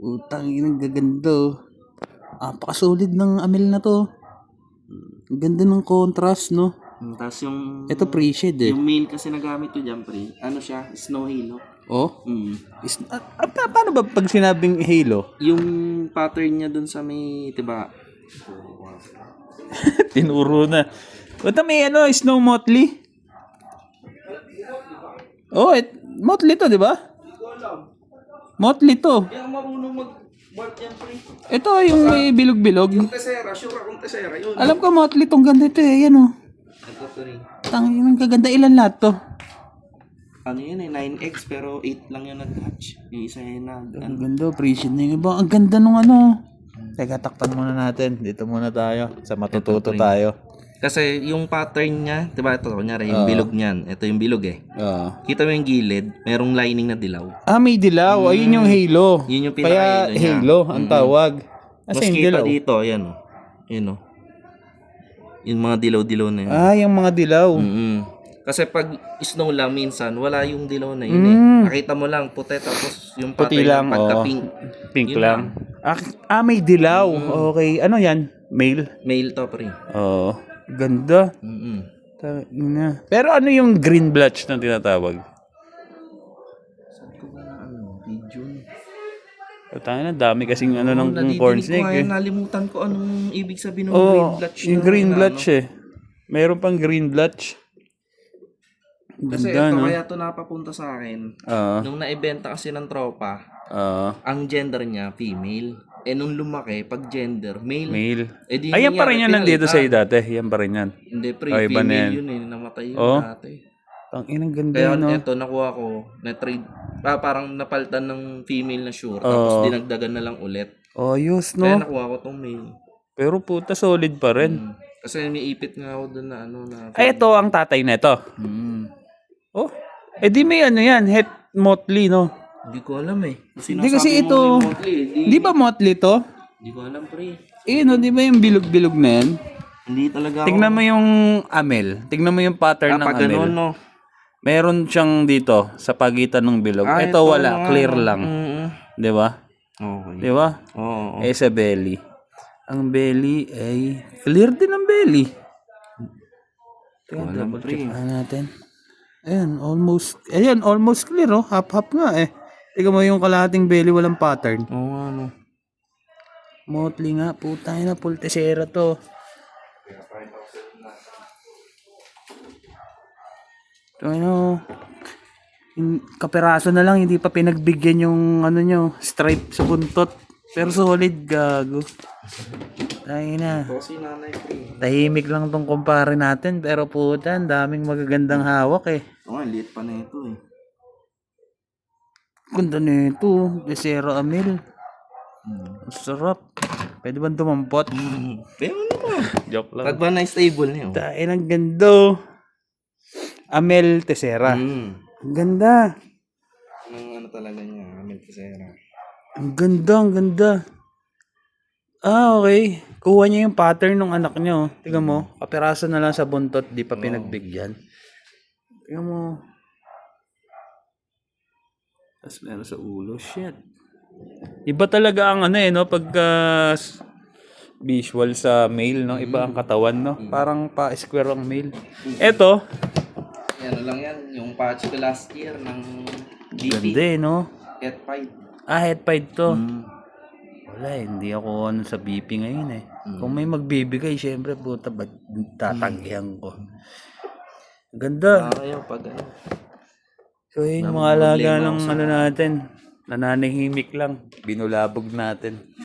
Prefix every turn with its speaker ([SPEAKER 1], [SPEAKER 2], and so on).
[SPEAKER 1] Utang inang gaganda oh. Napakasolid ng Amel na to. Ang ganda ng contrast, no?
[SPEAKER 2] Tapos yung...
[SPEAKER 1] Ito pre-shade eh.
[SPEAKER 2] Yung main kasi nagamit ko dyan, pre. Ano siya? Snow Halo.
[SPEAKER 1] Oh? Paano ba pag sinabing halo?
[SPEAKER 2] Yung pattern niya dun sa may, diba?
[SPEAKER 1] Tinuro na. Basta may ano, snow motley? Oh, motley to, di ba? Motley to.
[SPEAKER 2] Kaya marunong mag-work yan, pre.
[SPEAKER 1] Ito yung may bilog-bilog.
[SPEAKER 2] Yung tesera, sure akong tesera yun.
[SPEAKER 1] Alam ko motley tong ganda ito eh. Yan oh.
[SPEAKER 2] Ito, pre.
[SPEAKER 1] Tangin ng kaganda. Ilan lahat to?
[SPEAKER 2] Ano yun eh, 9x pero 8 lang yung nag-hatch. Yung isa yun na...
[SPEAKER 1] Ang ganda, appreciate na yung iba. Ang ganda nung ano. Teka, takpan muna natin. Dito muna tayo. Sa matututo tayo.
[SPEAKER 2] Kasi yung pattern niya, diba ito, kunyari, yung bilog niyan. Ito yung bilog eh. Kita mo yung gilid, merong lining na dilaw.
[SPEAKER 1] May dilaw. Ayun yung halo.
[SPEAKER 2] Yun yung
[SPEAKER 1] Kaya
[SPEAKER 2] pinaka-halo niya.
[SPEAKER 1] halo ang tawag.
[SPEAKER 2] Mas
[SPEAKER 1] Asa yung
[SPEAKER 2] kita
[SPEAKER 1] dilaw?
[SPEAKER 2] dito, ayan o. Yun o. Yung mga dilaw-dilaw na yun.
[SPEAKER 1] Yung mga dilaw.
[SPEAKER 2] Kasi pag snow lang minsan, wala yung dilaw na yun eh. Nakita mo lang, puti tapos yung
[SPEAKER 1] Puti
[SPEAKER 2] pattern
[SPEAKER 1] lang,
[SPEAKER 2] pagka-pink.
[SPEAKER 1] Pink
[SPEAKER 2] Yun
[SPEAKER 1] lang. May dilaw. Okay. Ano yan? Male?
[SPEAKER 2] Male to, pre.
[SPEAKER 1] Oo. Ganda. Na. Pero ano yung green blotch na tinatawag?
[SPEAKER 2] Saan ko ba na video?
[SPEAKER 1] Tayo na, dami kasing ano ng corn snake eh.
[SPEAKER 2] Nalimutan ko anong ibig sabihin ng green blotch.
[SPEAKER 1] Yung green blotch eh. Mayroon pang green blotch.
[SPEAKER 2] Kasi
[SPEAKER 1] Ganda,
[SPEAKER 2] ito
[SPEAKER 1] no?
[SPEAKER 2] kaya ito napapunta sa akin. Nung naibenta kasi ng tropa, ang gender niya female. Nung lumaki, pag gender, male.
[SPEAKER 1] Male.
[SPEAKER 2] Di
[SPEAKER 1] Yan pa rin yan nandito sa'yo dati. Yan pa rin yan.
[SPEAKER 2] Hindi, pre.
[SPEAKER 1] Iba na yan.
[SPEAKER 2] Female yun eh. Namatay yun dati.
[SPEAKER 1] Ang inang ganda
[SPEAKER 2] Kaya
[SPEAKER 1] no?
[SPEAKER 2] ito, nakuha ko, na-trade. Parang napalitan ng female na sure. Tapos dinagdagan na lang ulit.
[SPEAKER 1] Ayos, no?
[SPEAKER 2] Kaya nakuha ko tong male.
[SPEAKER 1] Pero puta, solid pa rin.
[SPEAKER 2] Kasi niipit nga ako doon na ano na...
[SPEAKER 1] Ito ang tatay na ito. Oh, di may ano yan, het motley, no?
[SPEAKER 2] Hindi ko alam eh.
[SPEAKER 1] Hindi kasi ito, di ba motley to?
[SPEAKER 2] Hindi ko alam, pre.
[SPEAKER 1] No, di ba yung bilog-bilog na yan?
[SPEAKER 2] Hindi talaga ako.
[SPEAKER 1] Tignan mo yung Amel. Tignan mo yung pattern ng
[SPEAKER 2] pag
[SPEAKER 1] Amel.
[SPEAKER 2] ganun, no?
[SPEAKER 1] Meron siyang dito sa pagitan ng bilog. Ito wala, clear lang. Di ba?
[SPEAKER 2] Okay.
[SPEAKER 1] Di ba?
[SPEAKER 2] Oo.
[SPEAKER 1] Sa belly. Ang belly ay clear din ang belly. Tingnan, double check natin. Ayan, almost clear oh. Half-half nga eh. Tingnan mo yung kalahating belly walang pattern.
[SPEAKER 2] Oo nga, no.
[SPEAKER 1] Motley nga, putay na, pultesera to. So, kaperaso na lang, hindi pa pinagbigyan yung ano nyo, stripe sa buntot. Pero solid, gago. Tayo na. Tahimik lang tong kumpare natin, pero puta, ang daming magagandang hawak eh.
[SPEAKER 2] Oo, liit pa na ito eh.
[SPEAKER 1] Ganda na ito, Desera Amel. Sarap. Pwede ba tumampot?
[SPEAKER 2] Pero ano ba?
[SPEAKER 1] Joke lang.
[SPEAKER 2] Pag ba na-stable niyo?
[SPEAKER 1] Dahil ang ganda. Amel Tesera. Ang ganda.
[SPEAKER 2] Ano talaga niya, Amel Tesera.
[SPEAKER 1] Ang ganda, ang ganda. Okay. Kuha niya yung pattern ng anak niya. Tingnan mo, kapiraso na lang sa buntot, di pa pinagbigyan. Tingnan mo. Tapos meron sa ulo. Shit. Iba talaga ang ano eh, no? Pagka visual sa male, no? Iba ang katawan, no? Parang pa-square ang male. Eto.
[SPEAKER 2] Ano lang yan, yung patch ko last year ng DP.
[SPEAKER 1] Ganda eh, no?
[SPEAKER 2] Head fight.
[SPEAKER 1] Head fight to. Wala eh, hindi ako ano sa BP ngayon eh. Kung may magbibigay, syempre puta, tatanggihan ko. Ganda.
[SPEAKER 2] Kaya pag ano.
[SPEAKER 1] So yun, mga alaga ng ano natin. Nananahimik lang. Binulabog natin.